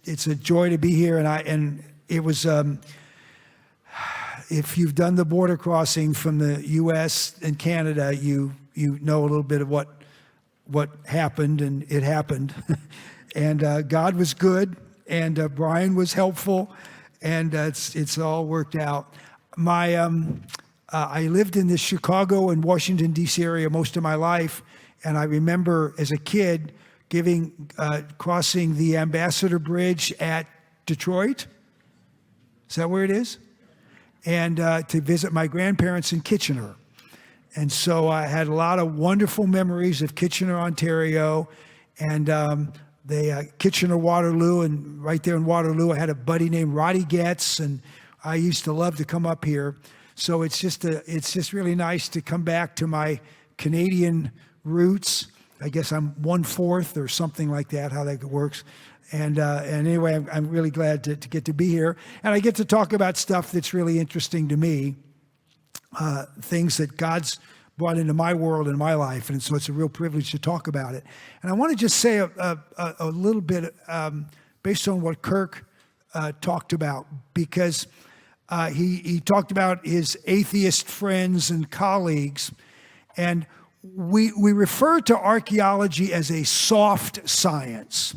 It's a joy to be here, and it was. If you've done the border crossing from the U.S. and Canada, you know a little bit of what happened, and it happened, and God was good, and Brian was helpful, and it's all worked out. I lived in the Chicago and Washington D.C. area most of my life, and I remember as a kid crossing the Ambassador Bridge at Detroit. Is that where it is? And to visit my grandparents in Kitchener. And so I had a lot of wonderful memories of Kitchener, Ontario, and Kitchener, Waterloo, and right there in Waterloo, I had a buddy named Roddy Getz, and I used to love to come up here. So it's just really nice to come back to my Canadian roots. I guess I'm 1/4 or something like that, how that works. And anyway, I'm really glad to get to be here. And I get to talk about stuff that's really interesting to me, things that God's brought into my world and my life. And so it's a real privilege to talk about it. And I want to just say a little bit based on what Kirk talked about, because he talked about his atheist friends and colleagues. And we refer to archaeology as a soft science.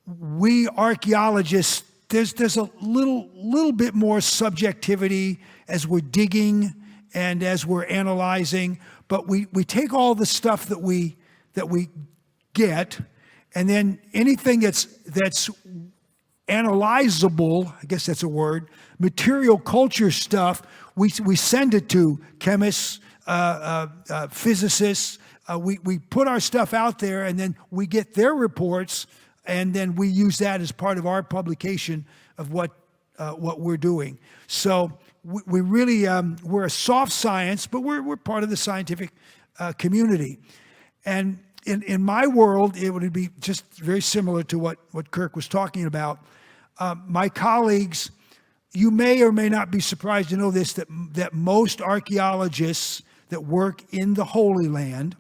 We archaeologists, there's a little bit more subjectivity as we're digging and as we're analyzing, but we take all the stuff that we get, and then anything that's analyzable, I guess that's a word, material culture stuff, we send it to chemists, physicists. We put our stuff out there, and then we get their reports, and then we use that as part of our publication of what we're doing. So we really we're a soft science, but we're part of the scientific community. And in my world, it would be just very similar to what Kirk was talking about. My colleagues, you may or may not be surprised to know this, that most archaeologists that work in the Holy Land,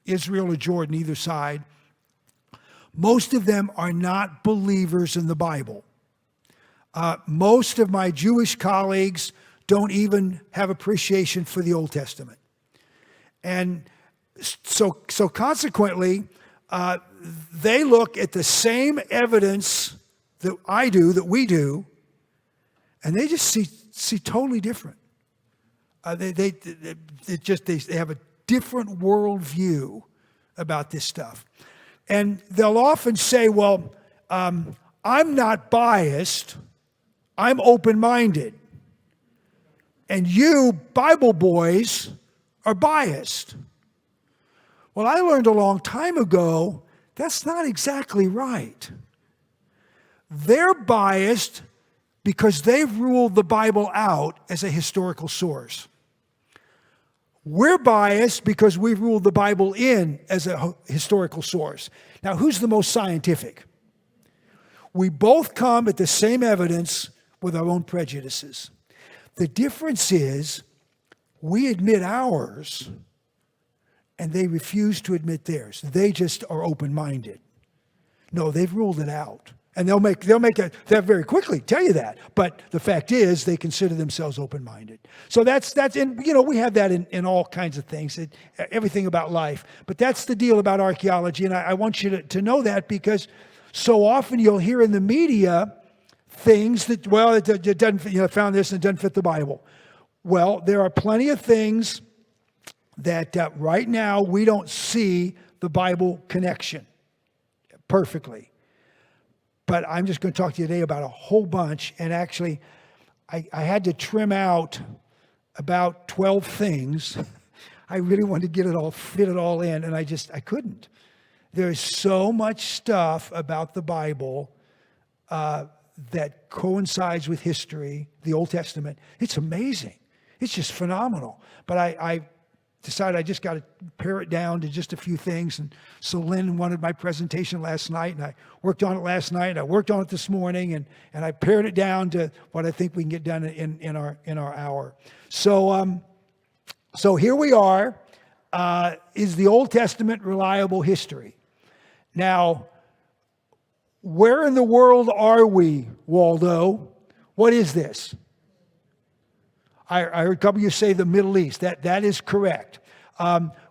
Israel or Jordan, either side, most of them are not believers in the Bible. Most of my Jewish colleagues don't even have appreciation for the Old Testament. And so consequently, they look at the same evidence that I do, that we do, and they just see totally different. They have a different worldview about this stuff. And they'll often say, well, I'm not biased, I'm open-minded. And you, Bible boys, are biased. Well, I learned a long time ago, that's not exactly right. They're biased because they've ruled the Bible out as a historical source. We're biased because we've ruled the Bible in as a historical source. Now, who's the most scientific? We both come at the same evidence with our own prejudices. The difference is we admit ours and they refuse to admit theirs. They just are open-minded. No, they've ruled it out. And they'll very quickly tell you that. But the fact is, they consider themselves open-minded. So that's we have that in all kinds of things, everything about life. But that's the deal about archaeology, and I want you to know that, because so often you'll hear in the media things that, well, it doesn't, found this and it doesn't fit the Bible. Well, there are plenty of things that right now we don't see the Bible connection perfectly. But I'm just going to talk to you today about a whole bunch. And actually, I had to trim out about 12 things. I really wanted to fit it all in, and I couldn't. There's so much stuff about the Bible that coincides with history, the Old Testament. It's amazing. It's just phenomenal. But I decided I just got to pare it down to just a few things. And so Lynn wanted my presentation last night, and I worked on it last night. I worked on it this morning, and I pared it down to what I think we can get done in our hour. So here we are. Is the Old Testament reliable history? Now, Where in the world are we, Waldo? What is this? I heard a couple of you say the Middle East. That is correct.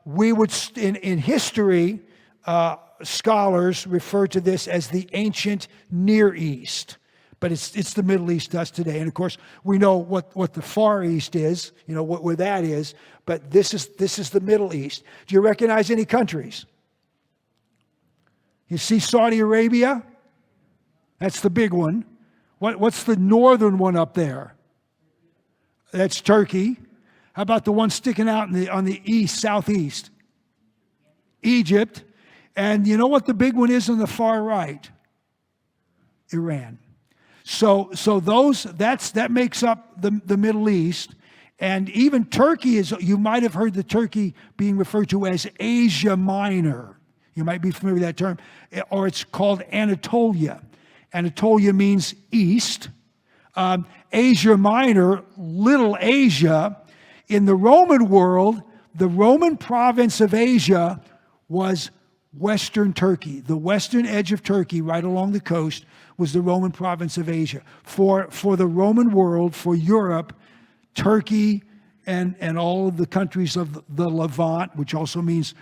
We would, in history, scholars refer to this as the ancient Near East. But it's the Middle East to us today. And of course, we know what the Far East is, where that is. But this is the Middle East. Do you recognize any countries? You see Saudi Arabia? That's the big one. What's the northern one up there? That's Turkey. How about the one sticking out on the east, southeast? Egypt. And you know what the big one is on the far right? Iran. So that makes up the Middle East. And even Turkey you might have heard the Turkey being referred to as Asia Minor. You might be familiar with that term. Or it's called Anatolia. Anatolia means east. Asia Minor, Little Asia. In the Roman world, the Roman province of Asia was Western Turkey. The western edge of Turkey, right along the coast, was the Roman province of Asia. For the Roman world, for Europe, Turkey and all of the countries of the Levant, which also means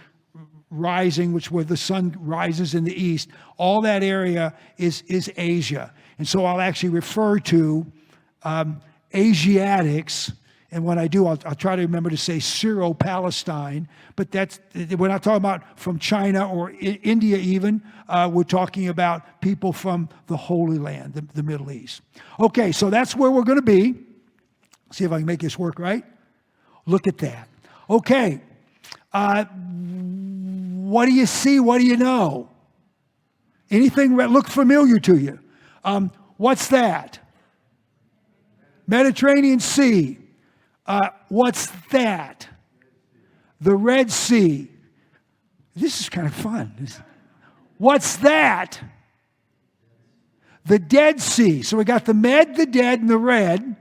rising, which where the sun rises in the east, all that area is Asia. And so I'll actually refer to Asiatics, and when I do, I'll try to remember to say Syro-Palestine, but we're not talking about from China or India even. We're talking about people from the Holy Land, the Middle East. Okay, so that's where we're going to be. See if I can make this work right. Look at that. Okay, what do you see? What do you know? Anything look familiar to you? What's that? Mediterranean Sea. What's that? The Red Sea. This is kind of fun. What's that? The Dead Sea. So we got the Med, the Dead, and the Red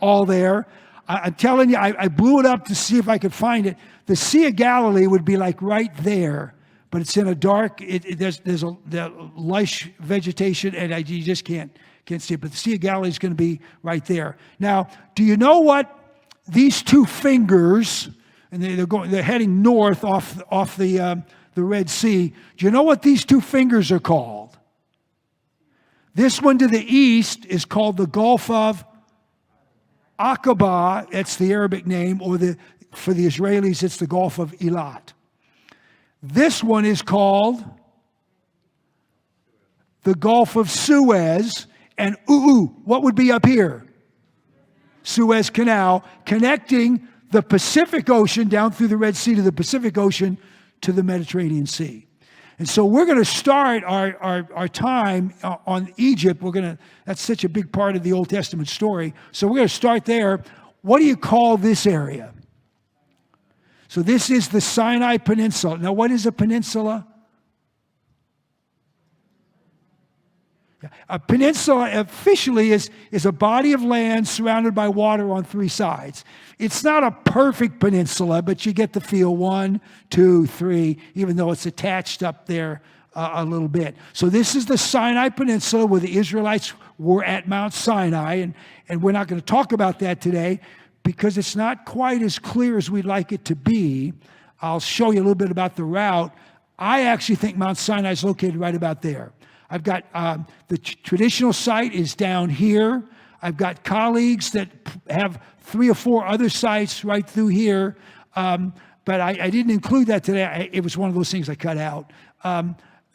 all there. I'm telling you, I blew it up to see if I could find it. The Sea of Galilee would be like right there, but it's in a dark, there's a lush vegetation, and you just can't see it. But the Sea of Galilee is going to be right there. Now, do you know what these two fingers, and they're heading north off the Red Sea. Do you know what these two fingers are called? This one to the east is called the Gulf of Aqaba. That's the Arabic name, or for the Israelis, it's the Gulf of Eilat. This one is called the Gulf of Suez, and what would be up here? Suez Canal, connecting the Pacific Ocean down through the Red Sea to the Pacific Ocean to the Mediterranean Sea. And so we're going to start our time on Egypt. That's such a big part of the Old Testament story. So we're going to start there. What do you call this area? So this is the Sinai Peninsula. Now, what is a peninsula? A peninsula officially is a body of land surrounded by water on three sides. It's not a perfect peninsula, but you get the feel. 1, 2, 3, even though it's attached up there a little bit. So this is the Sinai Peninsula where the Israelites were at Mount Sinai, and we're not going to talk about that today because it's not quite as clear as we'd like it to be. I'll show you a little bit about the route. I actually think Mount Sinai is located right about there. I've got the traditional site is down here. I've got colleagues that have 3 or 4 other sites right through here, but I didn't include that today. It was one of those things I cut out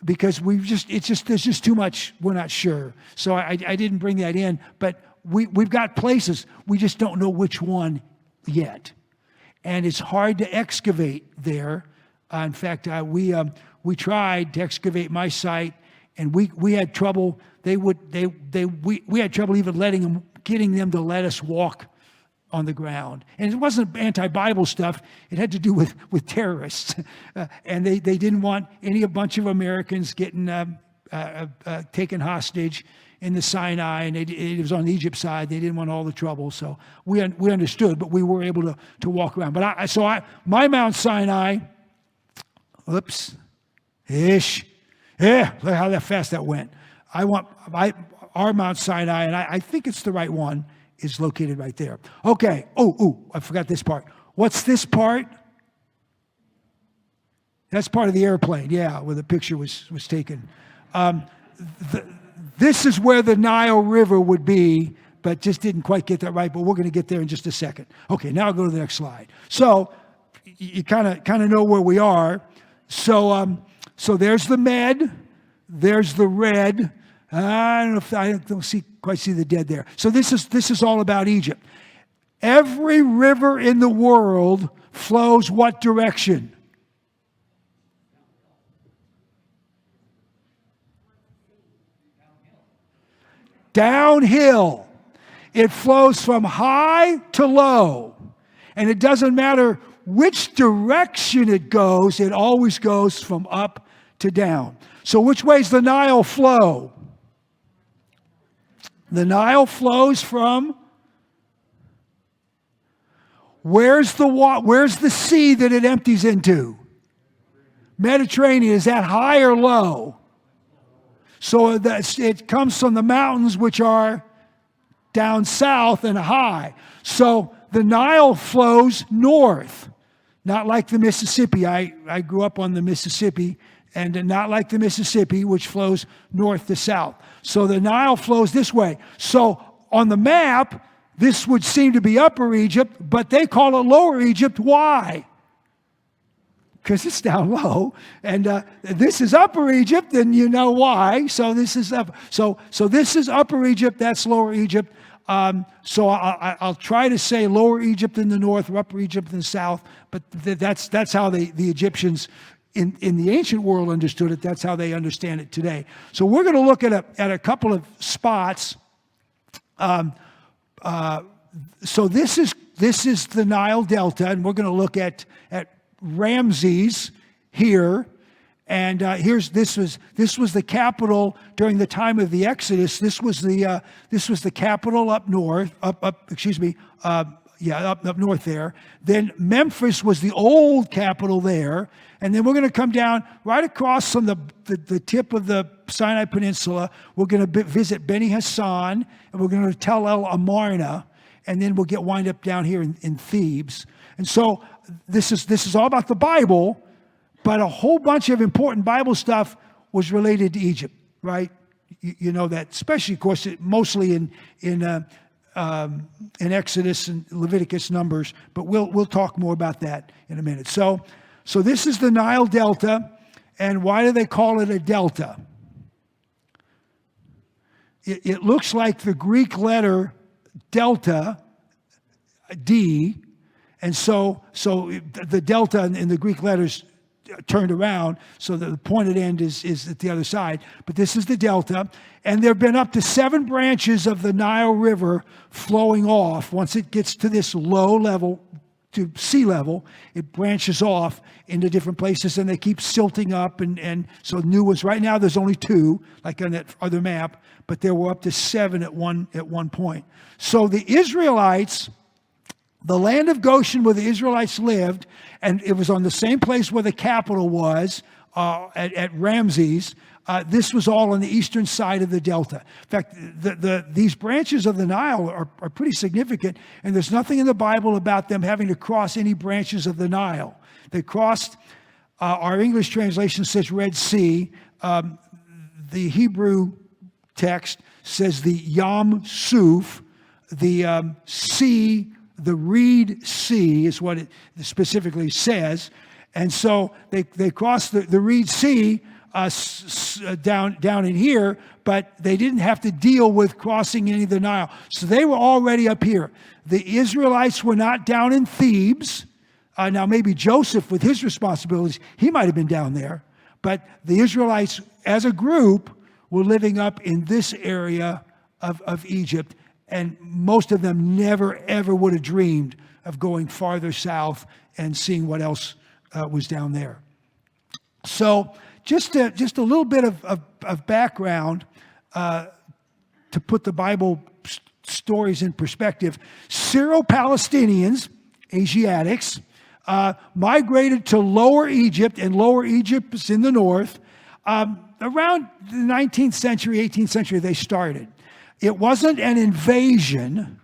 because there's just too much. We're not sure, so I didn't bring that in. But we've got places. We just don't know which one yet, and it's hard to excavate there. In fact, we tried to excavate my site. And we had trouble. We had trouble even getting them to let us walk on the ground. And it wasn't anti-Bible stuff. It had to do with terrorists, and they didn't want a bunch of Americans getting taken hostage in the Sinai, and it was on the Egypt side. They didn't want all the trouble, so we understood, but we were able to walk around. But my Mount Sinai, Yeah, look how fast that went. our Mount Sinai, and I think it's the right one, is located right there. Okay. Oh, I forgot this part. What's this part? That's part of the airplane, yeah, where the picture was taken. This is where the Nile River would be, but just didn't quite get that right, but we're going to get there in just a second. Okay, now I'll go to the next slide. So you kind of know where we are. So there's the Med, there's the red. I don't quite see the dead there. So this is all about Egypt. Every river in the world flows what direction? Downhill. It flows from high to low. And it doesn't matter which direction it goes, it always goes from up to down. So which way's the Nile flow? The Nile flows from, where's the sea that it empties into? Mediterranean. Is that high or low? So it comes from the mountains, which are down south and high. So the Nile flows north, not like the Mississippi. I grew up on the Mississippi, and not like the Mississippi, which flows north to south. So the Nile flows this way. So on the map, this would seem to be Upper Egypt, but they call it Lower Egypt. Why? Because it's down low, and this is Upper Egypt, and you know why. So this is so this is Upper Egypt. That's Lower Egypt. So I'll try to say Lower Egypt in the north, or Upper Egypt in the south. But that's how the Egyptians in the ancient world understood it. That's how they understand it today. So we're going to look at a couple of spots. So this is the Nile Delta, and we're going to look at Ramses here, and this was the capital during the time of the Exodus. This was the capital up north. Up north there. Then Memphis was the old capital there, and then we're going to come down right across from the tip of the Sinai Peninsula. We're going to visit Beni Hassan, and we're going to Tel El Amarna, and then we'll wind up down here in Thebes. And so this is all about the Bible, but a whole bunch of important Bible stuff was related to Egypt, right? You know that, especially, of course, mostly in Exodus and Leviticus, Numbers, but we'll talk more about that in a minute. So this is the Nile Delta, and why do they call it a delta? It looks like the Greek letter delta, D, and so the delta in the Greek letters turned around, so the pointed end is at the other side. But this is the delta, and there have been up to 7 branches of the Nile River flowing off. Once it gets to this low level, to sea level, it branches off into different places, and they keep silting up, and so new ones. Right now, there's only 2, like on that other map, but there were up to 7 at one point. So the Israelites, the land of Goshen where the Israelites lived, and it was on the same place where the capital was, at Ramses. This was all on the eastern side of the delta. In fact, these branches of the Nile are pretty significant, and there's nothing in the Bible about them having to cross any branches of the Nile. They crossed, our English translation says Red Sea. The Hebrew text says the Yam Suf, the sea. The Reed Sea is what it specifically says. And so they crossed the Reed Sea down in here, but they didn't have to deal with crossing any of the Nile. So they were already up here. The Israelites were not down in Thebes. Now maybe Joseph, with his responsibilities, he might have been down there. But the Israelites as a group were living up in this area of Egypt. And most of them never, ever would have dreamed of going farther south and seeing what else was down there. So just a little bit of background to put the Bible stories in perspective. Syro-Palestinians, Asiatics, migrated to Lower Egypt, and Lower Egypt is in the north, around the 19th century, 18th century, they started. It wasn't an invasion.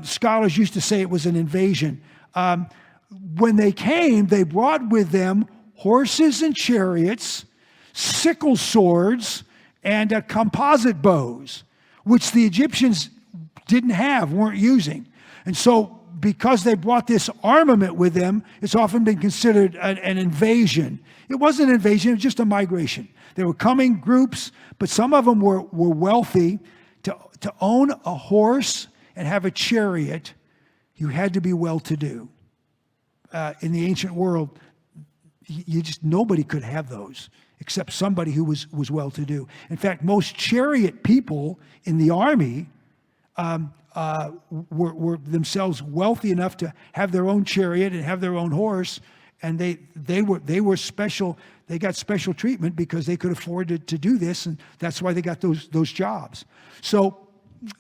Scholars used to say it was an invasion. When they came, they brought with them horses and chariots, sickle swords, and composite bows, which the Egyptians didn't have, weren't using. And so because they brought this armament with them, it's often been considered an invasion. It wasn't an invasion, it was just a migration. They were coming groups, but some of them were wealthy. To own a horse and have a chariot, you had to be well-to-do. In the ancient world, nobody could have those except somebody who was well-to-do. In fact, most chariot people in the army were themselves wealthy enough to have their own chariot and have their own horse, and they were special. They got special treatment because they could afford to do this, and that's why they got those jobs. So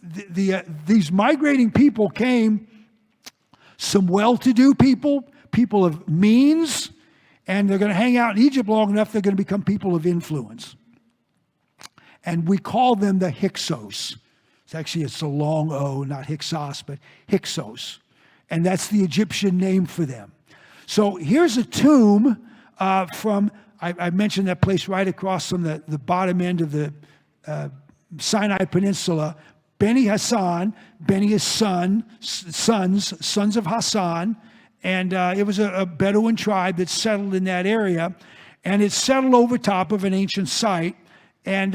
these migrating people came, some well-to-do people of means, and they're going to hang out in Egypt long enough, they're going to become people of influence. And we call them the Hyksos. It's a long O, not Hyksos, but Hyksos. And that's the Egyptian name for them. So here's a tomb from, I mentioned that place right across from the bottom end of the Sinai Peninsula. Beni Hassan, Beni is sons of Hassan. And it was a Bedouin tribe that settled in that area. And it settled over top of an ancient site. And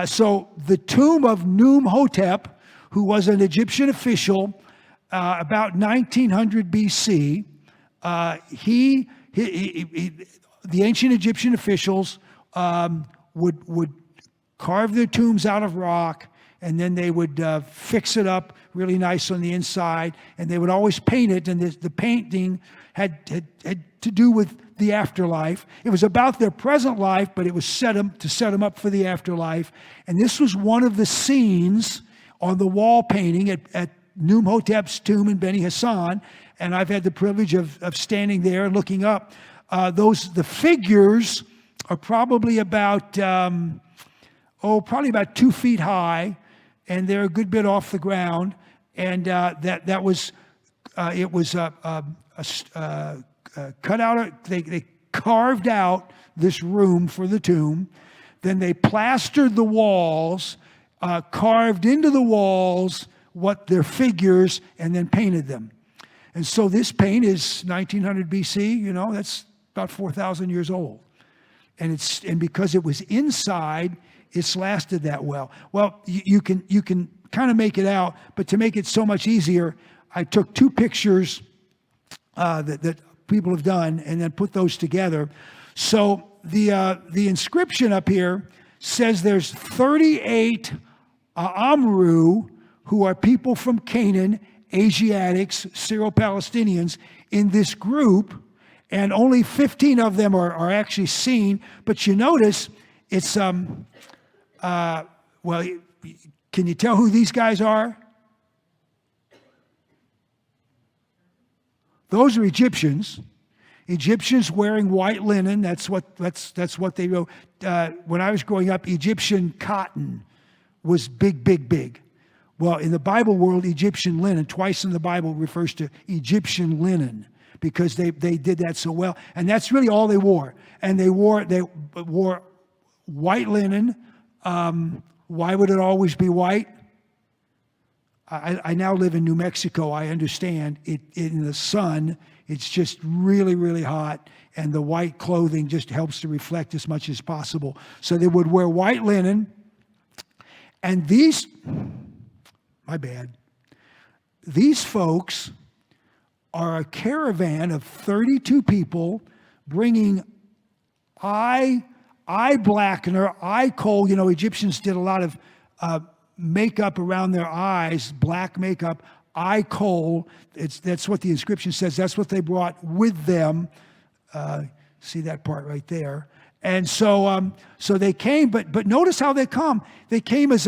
so the tomb of Nuhotep, who was an Egyptian official about 1900 BC, the ancient Egyptian officials would carve their tombs out of rock, and then they would fix it up really nice on the inside, and they would always paint it, and the painting had to do with the afterlife. It was about their present life, but it was to set them up for the afterlife. And this was one of the scenes on the wall painting at Nuhotep's tomb in Beni Hassan, and I've had the privilege of standing there and looking up. The figures are probably about 2 feet high, and they're a good bit off the ground. And it was cut out. They carved out this room for the tomb. Then they plastered the walls, carved into the walls what their figures, and then painted them. And so this paint is 1900 BC. That's about 4,000 years old. And because it was inside, it's lasted that well. Well, you can kind of make it out, but to make it so much easier, I took 2 pictures that people have done and then put those together. So the inscription up here says there's 38 Amru, who are people from Canaan, Asiatics, Syro-Palestinians, in this group, and only 15 of them are actually seen. But you notice it's can you tell who these guys are? Those are Egyptians. Egyptians wearing white linen. That's what they wrote. When I was growing up, Egyptian cotton was big, big, big. Well, in the Bible world, Egyptian linen, twice in the Bible refers to Egyptian linen because they did that so well. And that's really all they wore. And they wore white linen. Why would it always be white? I now live in New Mexico. I understand it in the sun. It's just really, really hot, and the white clothing just helps to reflect as much as possible. So they would wear white linen, and these folks are a caravan of 32 people bringing eye blackener, eye kohl. Egyptians did a lot of makeup around their eyes, black makeup, eye kohl. That's what the inscription says. That's what they brought with them. See that part right there. And so they came, but notice how they come. They came as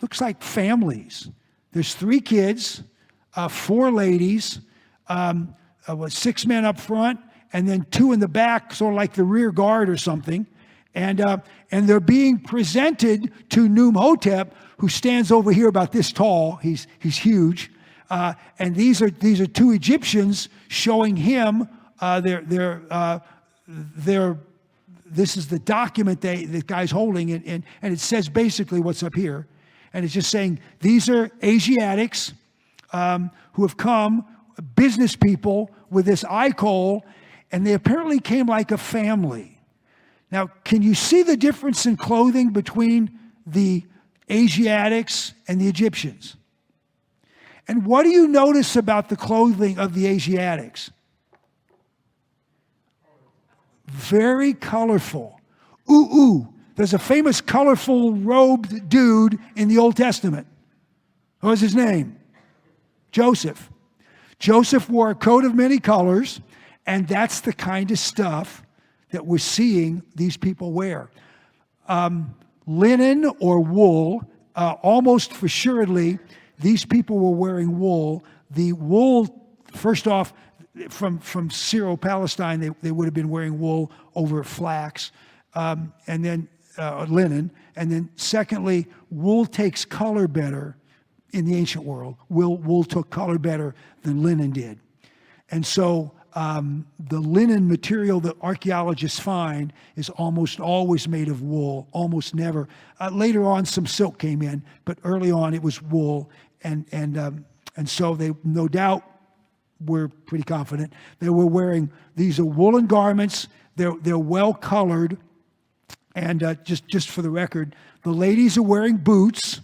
looks like families. There's 3 kids, 4 ladies, 6 men up front, and then 2 in the back, sort of like the rear guard or something. And they're being presented to Numhotep, who stands over here about this tall. He's huge. And these are two Egyptians showing him this is the document the guy's holding, and it says basically what's up here. And it's just saying these are Asiatics who have come, business people with this icol, and they apparently came like a family. Now, can you see the difference in clothing between the Asiatics and the Egyptians? And what do you notice about the clothing of the Asiatics? Very colorful. There's a famous colorful robed dude in the Old Testament. What was his name? Joseph. Joseph wore a coat of many colors, and that's the kind of stuff that we're seeing these people wear. Linen or wool, almost for assuredly, these people were wearing wool. The wool, first off, from Syro-Palestine, they would have been wearing wool over flax, and then linen. And then secondly, wool takes color better in the ancient world. Wool took color better than linen did. And so the linen material that archaeologists find is almost always made of wool, almost never. Later on, some silk came in, but early on it was wool. And so they, no doubt, we're pretty confident they were wearing, these are woolen garments. They're well colored. And just for the record, the ladies are wearing boots.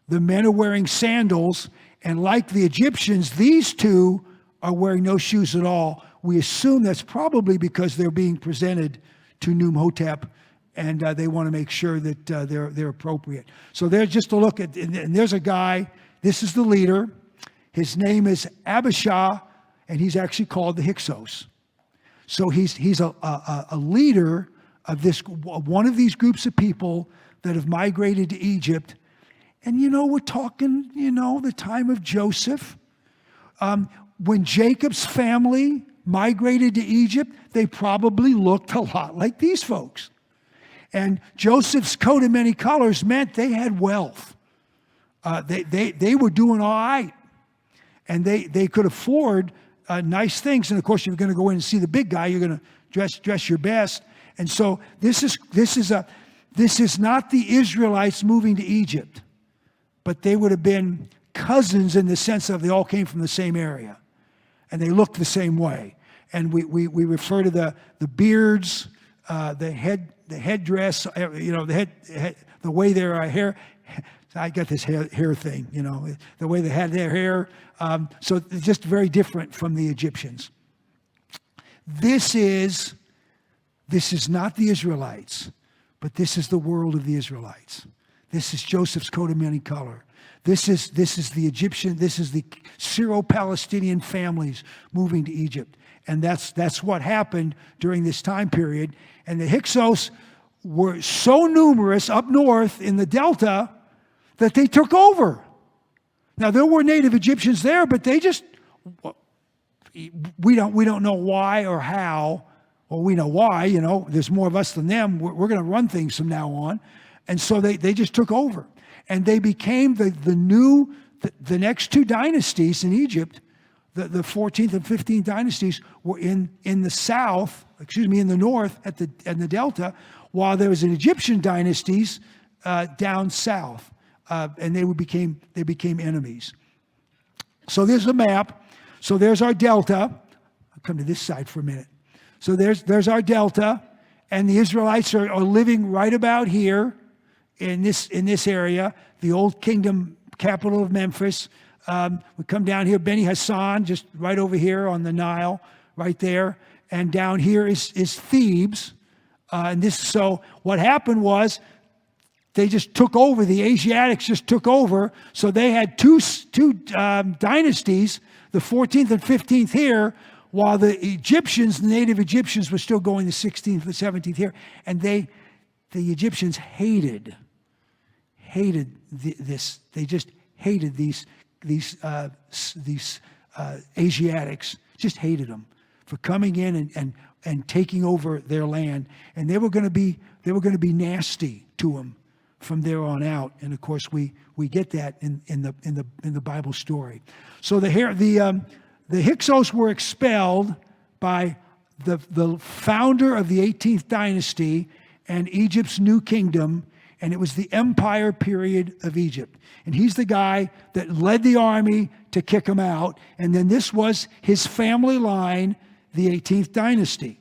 The men are wearing sandals. And like the Egyptians, these two are wearing no shoes at all. We assume that's probably because they're being presented to Numhotep, and they want to make sure that they're appropriate. So there's just a look at, and there's a guy, this is the leader. His name is Abishai, and he's actually called the Hyksos. So he's a leader of one of these groups of people that have migrated to Egypt. And we're talking, the time of Joseph. When Jacob's family migrated to Egypt, they probably looked a lot like these folks. And Joseph's coat of many colors meant they had wealth. They were doing all right. And they could afford nice things. And of course, you're going to go in and see the big guy. You're going to dress your best. And so this is not the Israelites moving to Egypt, but they would have been cousins in the sense of they all came from the same area, and they looked the same way. And we refer to the beards, the headdress, the way their hair. I got this hair thing, the way they had their hair. So it's just very different from the Egyptians. This is not the Israelites, but this is the world of the Israelites. This is Joseph's coat of many color. This is the Egyptian, this is the Syro-Palestinian families moving to Egypt. And that's what happened during this time period. And the Hyksos were so numerous up north in the Delta that they took over. Now, there were native Egyptians there, but they just, we don't know why or how. Well, we know why, there's more of us than them. We're going to run things from now on. And so they just took over. And they became the next two dynasties in Egypt. The 14th and 15th dynasties were in the south, in the north at the Delta, while there was an Egyptian dynasties down south. And they became enemies. So there's a map. So there's our Delta. I'll come to this side for a minute. So there's our Delta, and the Israelites are living right about here in this area, the old kingdom capital of Memphis. We come down here, Beni Hassan, just right over here on the Nile, right there. And down here is Thebes. So what happened was they just took over. The Asiatics just took over. So they had two dynasties, the 14th and 15th here, while the Egyptians, the native Egyptians, were still going the 16th and 17th here. And the Egyptians hated this. They just hated these Asiatics, just hated them for coming in and and taking over their land, and they were going to be nasty to them from there on out. And of course, we get that in the Bible story. So the Hyksos were expelled by the founder of the 18th dynasty and Egypt's new kingdom, and it was the empire period of Egypt. And he's the guy that led the army to kick them out. And then this was his family line, the 18th dynasty.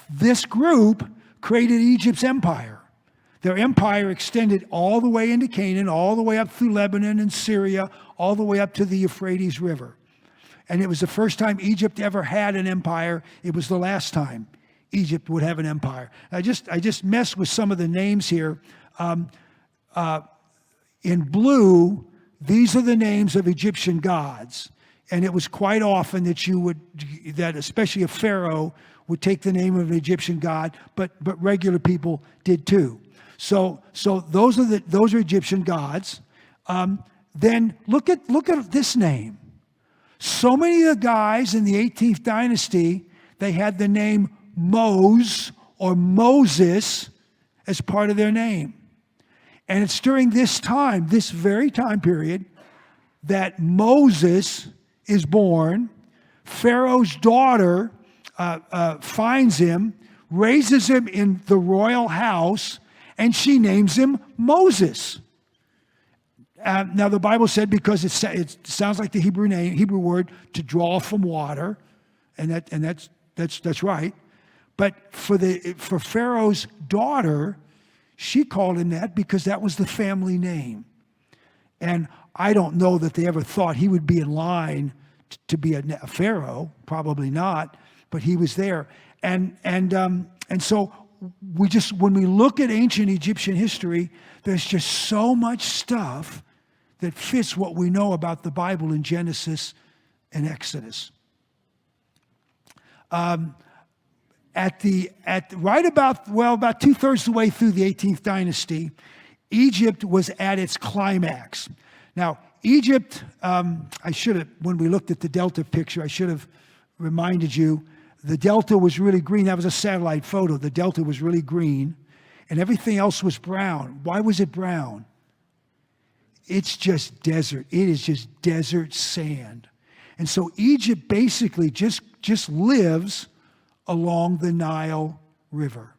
This group created Egypt's empire. Their empire extended all the way into Canaan, all the way up through Lebanon and Syria, all the way up to the Euphrates River. And it was the first time Egypt ever had an empire. It was the last time Egypt would have an empire. I just messed with some of the names here. In blue, these are the names of Egyptian gods. And it was quite often that especially a pharaoh would take the name of an Egyptian god, but regular people did too. So those are Egyptian gods. Then look at this name. So many of the guys in the 18th dynasty, they had the name Mose or Moses as part of their name. And it's during this time, this very time period, that Moses is born. Pharaoh's daughter finds him, raises him in the royal house, and she names him Moses. Now the Bible said because it sounds like the Hebrew word to draw from water, and that's right. But for Pharaoh's daughter, she called him that because that was the family name. And I don't know that they ever thought he would be in line to be a pharaoh, probably not, but he was there. And so when we look at ancient Egyptian history, there's just so much stuff that fits what we know about the Bible in Genesis and Exodus. About 2/3 the way through the 18th dynasty, Egypt was at its climax. Now, Egypt, when we looked at the Delta picture, I should have reminded you, the Delta was really green. That was a satellite photo. The Delta was really green, and everything else was brown. Why was it brown? It's just desert. It is just desert sand. And so Egypt basically just lives along the Nile River.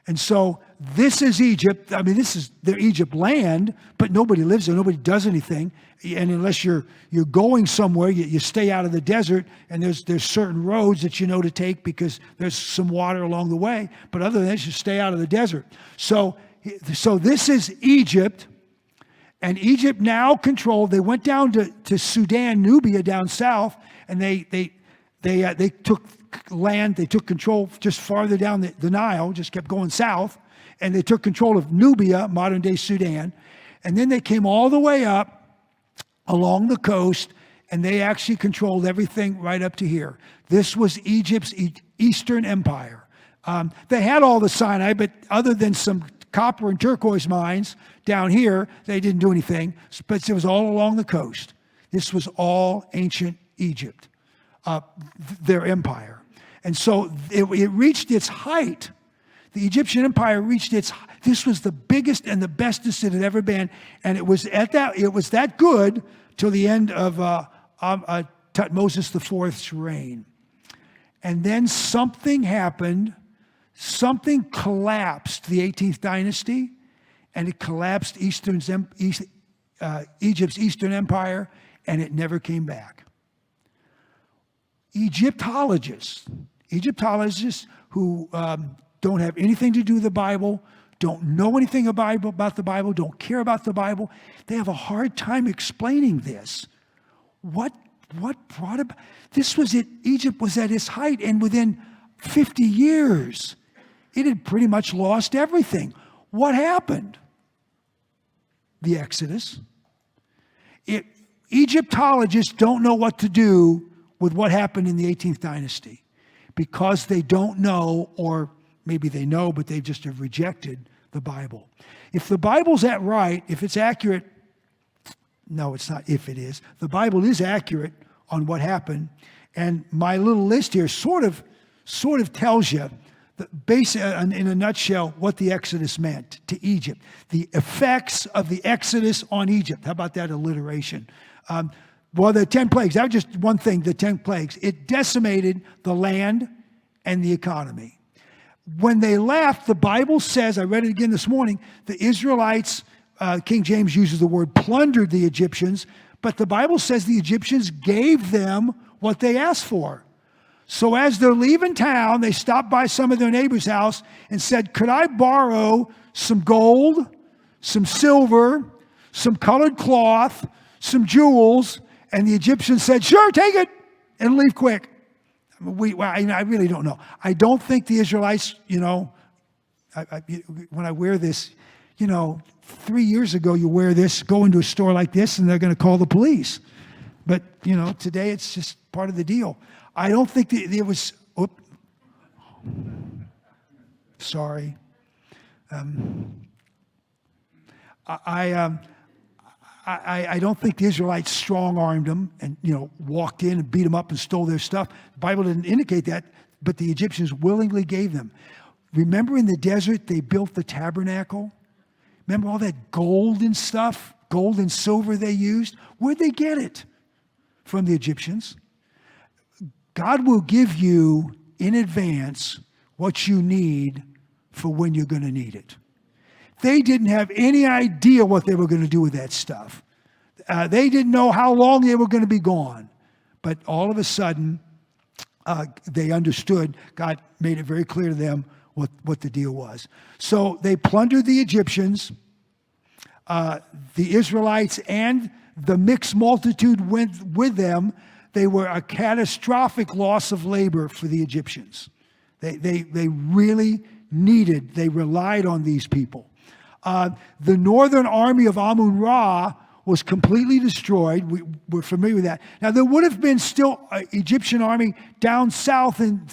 And so this is Egypt. I mean, this is their Egypt land, but nobody lives there. Nobody does anything. And unless you're going somewhere, you stay out of the desert, and there's certain roads that you know to take because there's some water along the way. But other than that, you stay out of the desert. So this is Egypt. And Egypt now controlled, they went down to Sudan, Nubia down south, and they took land, they took control just farther down the Nile, just kept going south, and they took control of Nubia, modern day Sudan, and then they came all the way up along the coast, and they actually controlled everything right up to here. This was Egypt's Eastern Empire. They had all the Sinai, but other than some copper and turquoise mines down here, they didn't do anything, but it was all along the coast. This was all ancient Egypt, their empire. And so it reached its height. The Egyptian empire this was the biggest and the bestest it had ever been, and it was that good till the end of Tutmosis IV's reign. And then something happened. Something collapsed the 18th dynasty, and it collapsed Egypt's Eastern Empire, and it never came back. Egyptologists who don't have anything to do with the Bible, don't know anything about the Bible, don't care about the Bible, they have a hard time explaining this. What brought about this? Was it Egypt was at its height, and within 50 years, it had pretty much lost everything. What happened? The Exodus. Egyptologists don't know what to do with what happened in the 18th dynasty because they don't know, or maybe they know, but they just have rejected the Bible. If the Bible's if it's accurate, no, it's not if it is. The Bible is accurate on what happened, And my little list here sort of tells you, in a nutshell, what the Exodus meant to Egypt. The effects of the Exodus on Egypt. How about that alliteration? The 10 plagues, that was just one thing, the 10 plagues. It decimated the land and the economy. When they left, the Bible says, I read it again this morning, the Israelites, King James uses the word plundered the Egyptians, but the Bible says the Egyptians gave them what they asked for. So as they're leaving town, they stopped by some of their neighbor's house and said, could I borrow some gold, some silver, some colored cloth, some jewels? And the Egyptians said, sure, take it, and leave quick. I really don't know. I don't think the Israelites, when I wear this, 3 years ago you wear this, go into a store like this, and they're going to call the police. But, today it's just part of the deal. I don't think there was, sorry. I don't think the Israelites strong-armed them and, walked in and beat them up and stole their stuff. The Bible didn't indicate that, but the Egyptians willingly gave them. Remember in the desert, they built the tabernacle? Remember all that gold and stuff, gold and silver they used? Where'd they get it? From the Egyptians. God will give you in advance what you need for when you're going to need it. They didn't have any idea what they were going to do with that stuff. They didn't know how long they were going to be gone. But all of a sudden, they understood. God made it very clear to them what the deal was. So they plundered the Egyptians. The Israelites and the mixed multitude went with them. They were a catastrophic loss of labor for the Egyptians. They really they relied on these people. The northern army of Amun-Ra was completely destroyed. We're familiar with that. Now, there would have been still an Egyptian army down south in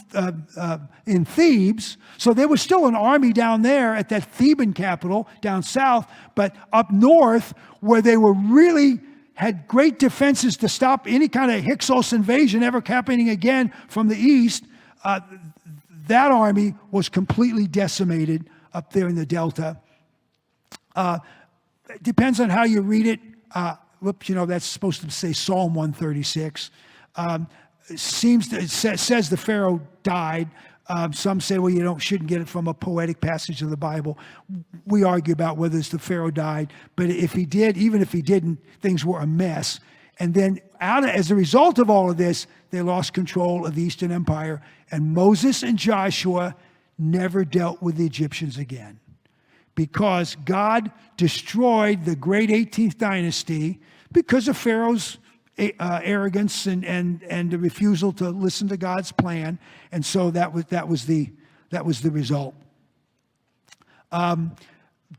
Thebes. So there was still an army down there at that Theban capital down south. But up north, where they were really had great defenses to stop any kind of Hyksos invasion ever happening again from the east, that army was completely decimated up there in the Delta. It depends on how you read it. That's supposed to say Psalm 136. It says the Pharaoh died. Some say, well, you shouldn't get it from a poetic passage of the Bible. We argue about whether it's the Pharaoh died. But if he did, even if he didn't, things were a mess. And then as a result of all of this, they lost control of the Eastern Empire. And Moses and Joshua never dealt with the Egyptians again, because God destroyed the great 18th dynasty because of Pharaoh's arrogance and the refusal to listen to God's plan. And so that was the result.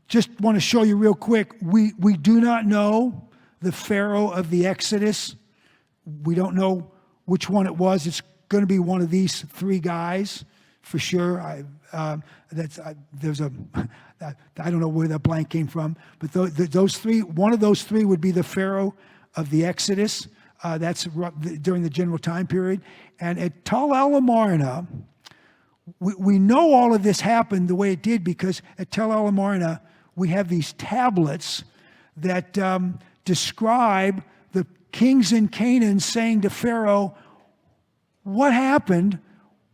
Just want to show you real quick. We do not know the Pharaoh of the Exodus. We don't know which one it was. It's going to be one of these three guys for sure. I don't know where that blank came from, but those three, one of those three would be the Pharaoh of the Exodus. That's during the general time period. And at Tel El Amarna, we know all of this happened the way it did because at Tel El Amarna, we have these tablets that describe the kings in Canaan saying to Pharaoh, what happened?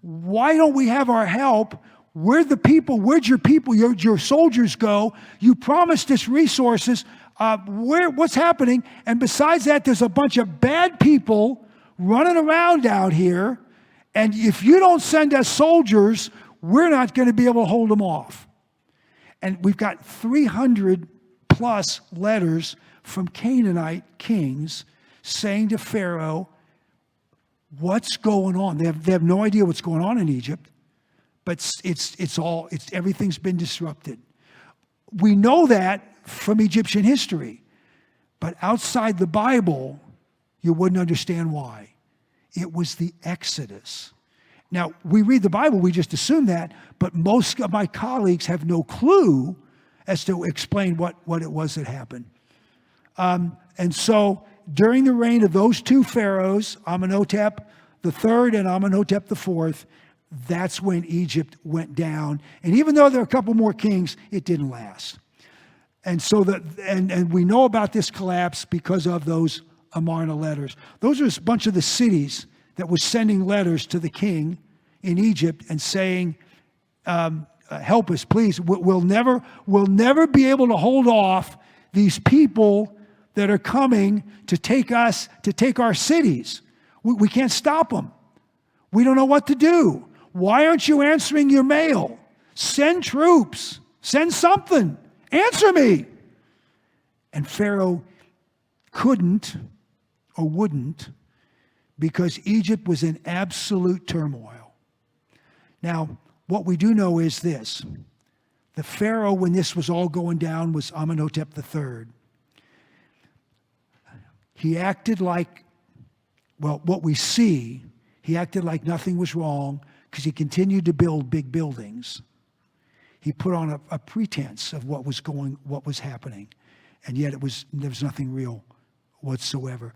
Why don't we have our help? Where'd your people, your soldiers go? You promised us resources. What's happening? And besides that, there's a bunch of bad people running around out here. And if you don't send us soldiers, we're not going to be able to hold them off. And we've got 300 plus letters from Canaanite kings saying to Pharaoh, what's going on? They have no idea what's going on in Egypt, but everything's been disrupted. We know that from Egyptian history, but outside the Bible, you wouldn't understand why. It was the Exodus. Now, we read the Bible, we just assume that, but most of my colleagues have no clue as to explain what it was that happened. And so during the reign of those two pharaohs, Amenhotep the third and Amenhotep the fourth, that's when Egypt went down. And even though there are a couple more kings, it didn't last. And so and we know about this collapse because of those Amarna letters. Those are a bunch of the cities that were sending letters to the king in Egypt and saying, help us, please. We'll never be able to hold off these people that are coming to take our cities. We can't stop them. We don't know what to do. Why aren't you answering your mail? Send troops. Send something. Answer me. And Pharaoh couldn't or wouldn't because Egypt was in absolute turmoil. Now, what we do know is this. The Pharaoh, when this was all going down, was Amenhotep III. He acted like, well, what we see, he acted like nothing was wrong because he continued to build big buildings. He put on a pretense of what was happening, and yet there was nothing real whatsoever.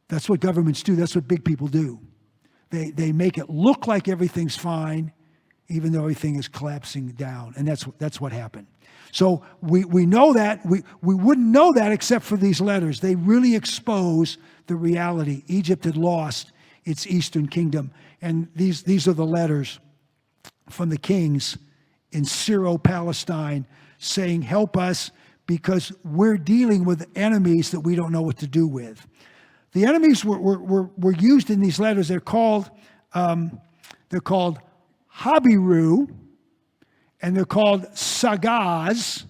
That's what governments do. That's what big people do. They make it look like everything's fine, even though everything is collapsing down, and that's what happened. So we know that. We wouldn't know that except for these letters. They really expose the reality. Egypt had lost its eastern kingdom, and these are the letters from the kings in Syro-Palestine saying, help us because we're dealing with enemies that we don't know what to do with. The enemies were used in these letters. They're called Habiru, and they're called Sagaz.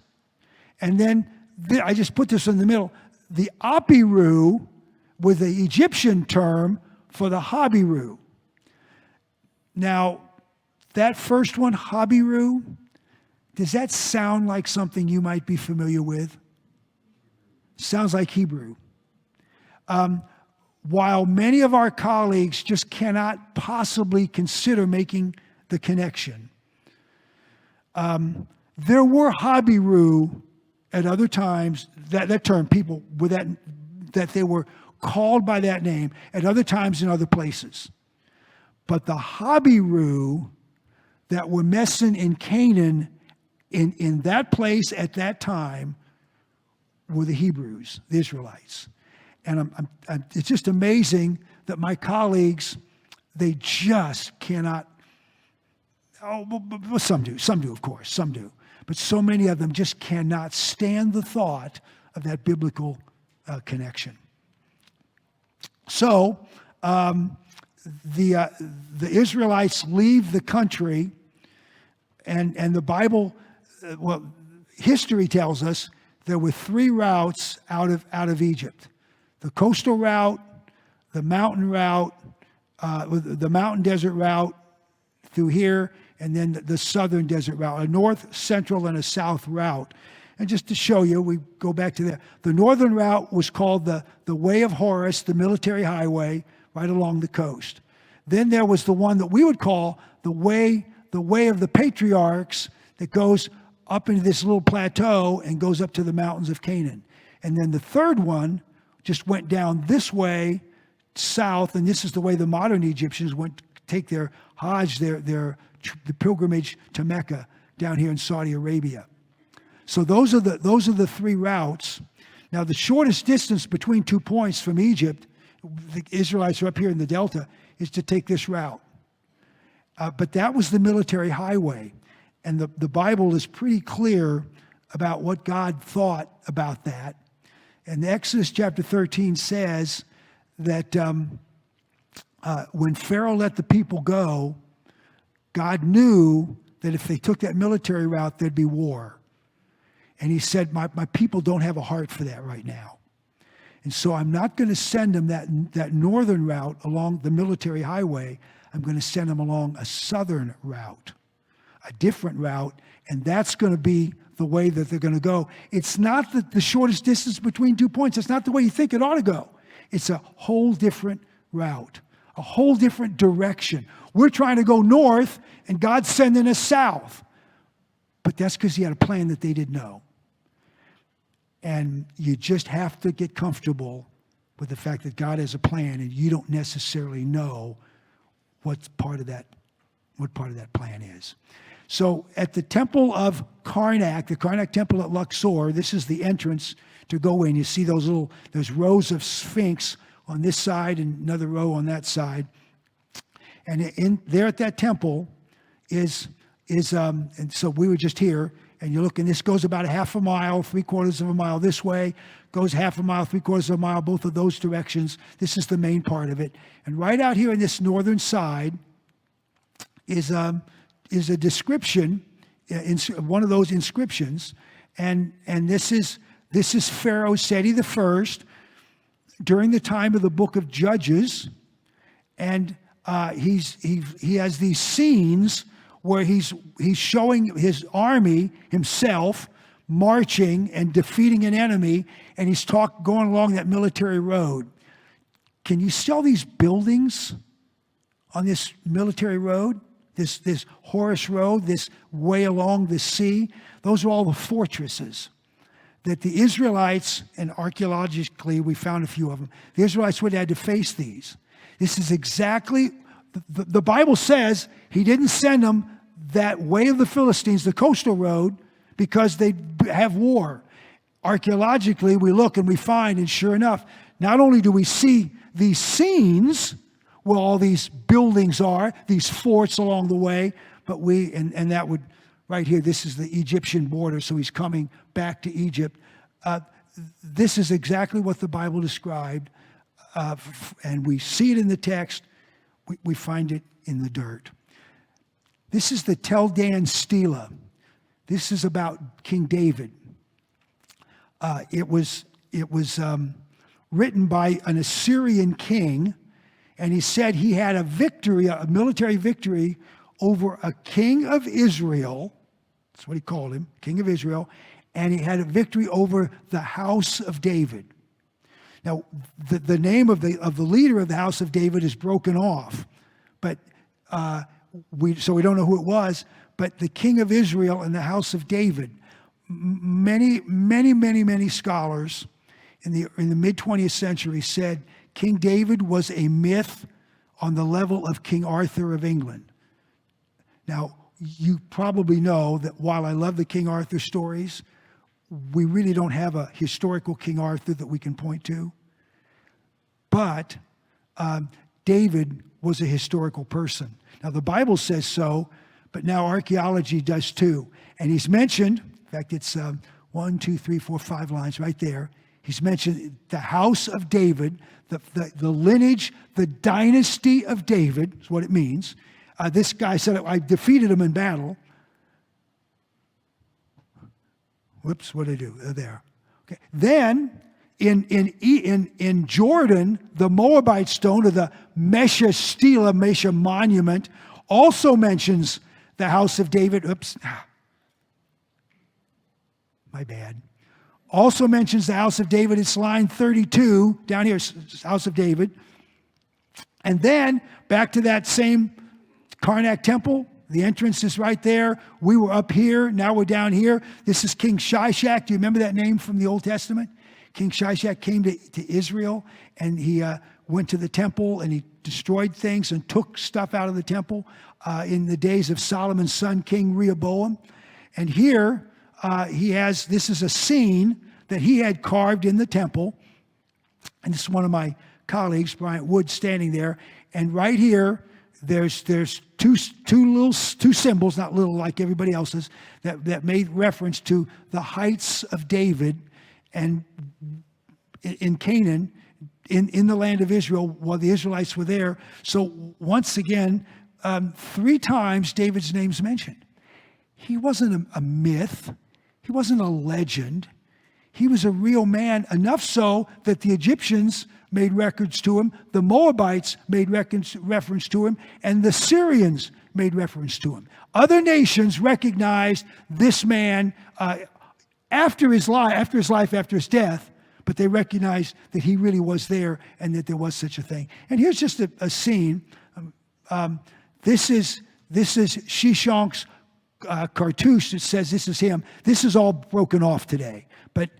And then I just put this in the middle. The Apiru was the Egyptian term for the Habiru. Now, that first one, Habiru, does that sound like something you might be familiar with? Sounds like Hebrew. While many of our colleagues just cannot possibly consider making the connection, there were Habiru at other times, that term, people with that they were called by that name at other times in other places. But the Habiru that were messing in Canaan in that place at that time were the Hebrews, the Israelites. And it's just amazing that my colleagues, they just cannot, well, some do, of course, some do. But so many of them just cannot stand the thought of that biblical connection. So the Israelites leave the country, and the Bible, history tells us there were three routes out of Egypt: the coastal route, the mountain route, the mountain desert route through here, and then the southern desert route, a north, central, and a south route. And just to show you, we go back to that. The northern route was called the Way of Horus, the military highway, right along the coast. Then there was the one that we would call the way of the patriarchs that goes up into this little plateau and goes up to the mountains of Canaan. And then the third one just went down this way, south, and this is the way the modern Egyptians went to take their Hajj, the pilgrimage to Mecca down here in Saudi Arabia. So those are the three routes. Now the shortest distance between 2 points from Egypt, the Israelites are up here in the Delta, is to take this route. But that was the military highway. And the Bible is pretty clear about what God thought about that. And Exodus chapter 13 says that when Pharaoh let the people go, God knew that if they took that military route, there'd be war. And he said, my people don't have a heart for that right now. And so I'm not going to send them that northern route along the military highway. I'm going to send them along a southern route, a different route, and that's going to be the way that they're going to go. It's not the shortest distance between 2 points. It's not the way you think it ought to go. It's a whole different route, a whole different direction. We're trying to go north, and God's sending us south. But that's because he had a plan that they didn't know. And you just have to get comfortable with the fact that God has a plan and you don't necessarily know what part of that plan is. So at the temple of Karnak, the Karnak temple at Luxor, this is the entrance to go in. You see there's rows of sphinx on this side and another row on that side. And in there at that temple and so we were just here, and you look, and this goes about a half a mile, 3/4 of a mile this way, goes half a mile, 3/4 of a mile, both of those directions. This is the main part of it. And right out here on this northern side is a description, one of those inscriptions, and this is Pharaoh Seti I during the time of the book of Judges, and he has these scenes where he's showing his army himself marching and defeating an enemy, and he's going along that military road. Can you see all these buildings on this military road? This Horus Road, this way along the sea, those are all the fortresses that the Israelites, and archaeologically we found a few of them, the Israelites would have had to face these. This is exactly, the Bible says he didn't send them that way of the Philistines, the coastal road, because they have war. Archaeologically, we look and we find, and sure enough, not only do we see these scenes where all these buildings are, these forts along the way, but and that would, right here, this is the Egyptian border, so he's coming back to Egypt. This is exactly what the Bible described, and we see it in the text, we find it in the dirt. This is the Tel Dan Stela. This is about King David. It was written by an Assyrian king, and he said he had a military victory over a king of Israel. That's what he called him, king of Israel. And he had a victory over the house of David. Now, the name of the leader of the house of David is broken off, but so we don't know who it was. But the king of Israel and the house of David, many scholars in the mid-20th century said King David was a myth on the level of King Arthur of England. Now, you probably know that while I love the King Arthur stories, we really don't have a historical King Arthur that we can point to. But David was a historical person. Now, the Bible says so, but now archaeology does too. And he's mentioned, in fact, it's 1, 2, 3, 4, 5 lines right there. He's mentioned the house of David, the lineage, the dynasty of David is what it means. This guy said, I defeated him in battle. Whoops, what did I do? There. Okay. Then, in Jordan, the Moabite stone, or the Mesha Stela, Mesha monument, also mentions the house of David. Oops. My bad. Also mentions the house of David. It's line 32, down here, house of David. And then, back to that same Karnak temple. The entrance is right there. We were up here. Now we're down here. This is King Shishak. Do you remember that name from the Old Testament? King Shishak came to Israel, and he went to the temple, and he destroyed things and took stuff out of the temple in the days of Solomon's son, King Rehoboam. And here this is a scene that he had carved in the temple. And this is one of my colleagues, Bryant Wood, standing there. And right here, there's two symbols, not little like everybody else's, that made reference to the heights of David and in Canaan, in the land of Israel, while the Israelites were there. So once again, 3 times David's name's mentioned. He wasn't a myth. He wasn't a legend. He was a real man, enough so that the Egyptians made records to him, the Moabites made reference to him, and the Syrians made reference to him. Other nations recognized this man after his death, but they recognized that he really was there and that there was such a thing. And here's just a scene. This is Shishonk's cartouche that says this is him. This is all broken off today, but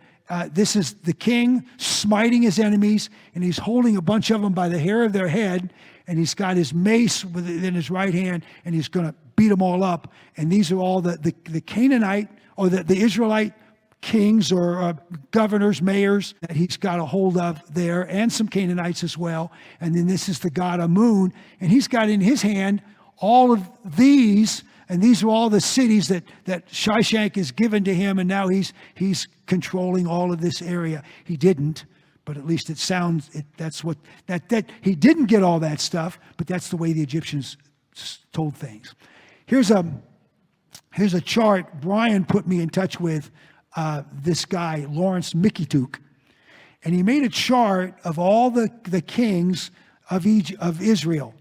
this is the king smiting his enemies, and he's holding a bunch of them by the hair of their head, and he's got his mace in his right hand, and he's going to beat them all up. And these are all the Canaanite or the Israelite kings or governors, mayors that he's got a hold of there, and some Canaanites as well. And then this is the god Amun, and he's got in his hand all of these, and these are all the cities that Shishak is given to him, and now he's controlling all of this area. He didn't, but at least it sounds, that's what, that he didn't get all that stuff, but that's the way the Egyptians told things. Here's a chart Brian put me in touch with, this guy, Lawrence Mikituk, and he made a chart of all the kings of Israel.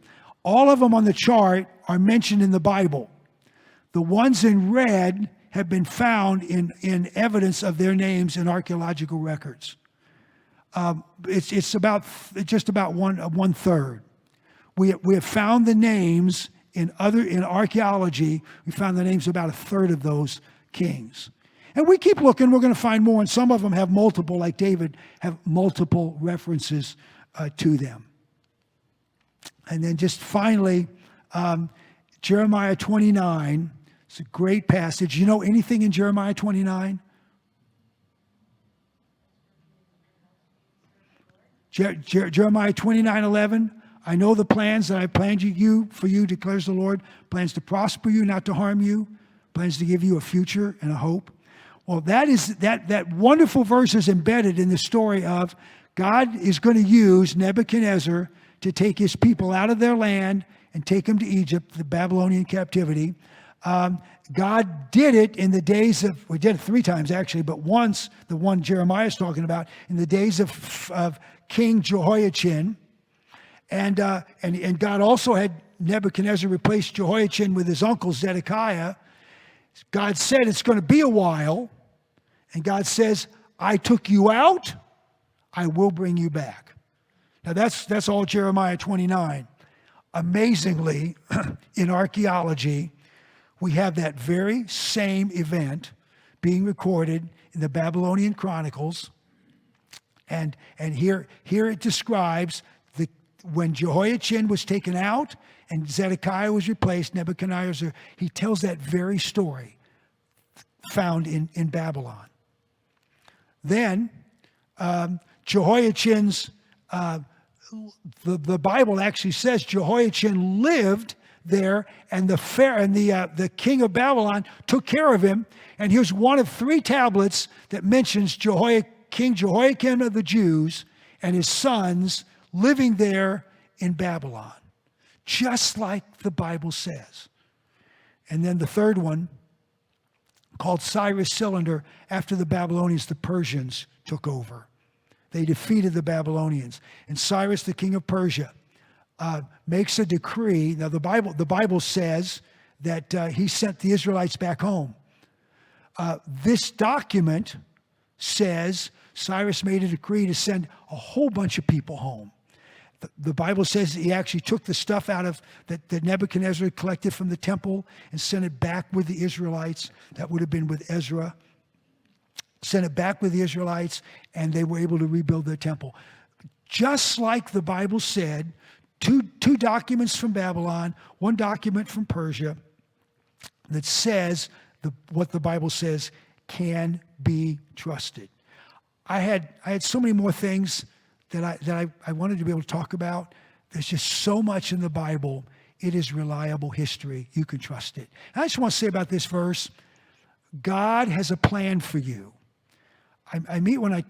All of them on the chart are mentioned in the Bible. The ones in red have been found in evidence of their names in archaeological records. It's about just about one third. We have found the names in archaeology. We found the names of about a third of those kings. And we keep looking, we're going to find more, and some of them have multiple, like David, have multiple references to them. And then just finally, Jeremiah 29, it's a great passage. You know anything in Jeremiah 29? Jeremiah 29:11. I know the plans that I planned for you, declares the Lord, plans to prosper you, not to harm you, plans to give you a future and a hope. Well, that wonderful verse is embedded in the story of God is going to use Nebuchadnezzar to take his people out of their land and take them to Egypt, the Babylonian captivity. God did it in the days of, we did it 3 times actually, but once, the one Jeremiah is talking about, in the days of King Jehoiachin. And God also had Nebuchadnezzar replace Jehoiachin with his uncle Zedekiah. God said it's going to be a while. And God says, I took you out, I will bring you back. Now that's all Jeremiah 29. Amazingly, in archaeology, we have that very same event being recorded in the Babylonian Chronicles. And here it describes when Jehoiachin was taken out and Zedekiah was replaced, Nebuchadnezzar, he tells that very story found in Babylon. Then Jehoiachin's, the Bible actually says Jehoiachin lived there, and the king of Babylon took care of him. And here's one of 3 tablets that mentions King Jehoiakim of the Jews and his sons living there in Babylon, just like the Bible says. And then the third one, called Cyrus Cylinder, after the Babylonians, the Persians took over. They defeated the Babylonians. And Cyrus, the king of Persia, makes a decree. Now the Bible says that he sent the Israelites back home. This document says Cyrus made a decree to send a whole bunch of people home. The Bible says he actually took the stuff out of that Nebuchadnezzar collected from the temple and sent it back with the Israelites. That would have been with Ezra. Sent it back with the Israelites, and they were able to rebuild their temple. Just like the Bible said, two documents from Babylon, 1 document from Persia that says what the Bible says can be trusted. I had so many more things that I wanted to be able to talk about. There's just so much in the Bible. It is reliable history. You can trust it. And I just want to say about this verse, God has a plan for you. I meet when I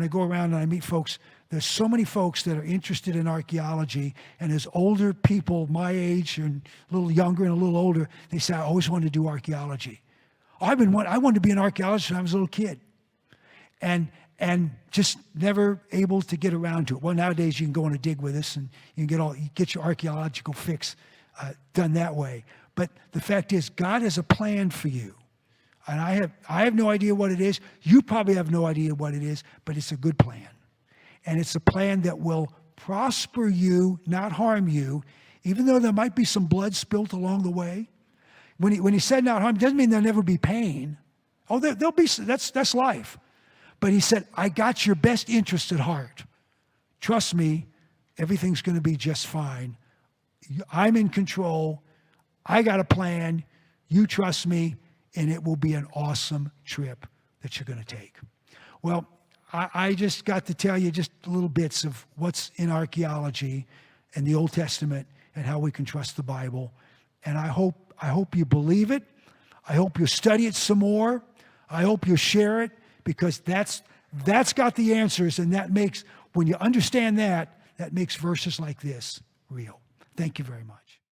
go around and I meet folks, there's so many folks that are interested in archaeology, and as older people my age and a little younger and a little older, they say, I always wanted to do archaeology. I wanted to be an archaeologist when I was a little kid. And just never able to get around to it. Well, nowadays you can go on a dig with us and you can get your archaeological fix done that way. But the fact is, God has a plan for you. And I have no idea what it is. You probably have no idea what it is, but it's a good plan. And it's a plan that will prosper you, not harm you, even though there might be some blood spilt along the way. When he said not harm, it doesn't mean there'll never be pain. Oh, there'll be, that's life. But he said, I got your best interest at heart. Trust me, everything's going to be just fine. I'm in control. I got a plan. You trust me, and it will be an awesome trip that you're going to take. Well, I just got to tell you just little bits of what's in archaeology and the Old Testament and how we can trust the Bible. And I hope you believe it. I hope you study it some more. I hope you share it, because that's got the answers, and that makes, when you understand that, that makes verses like this real. Thank you very much.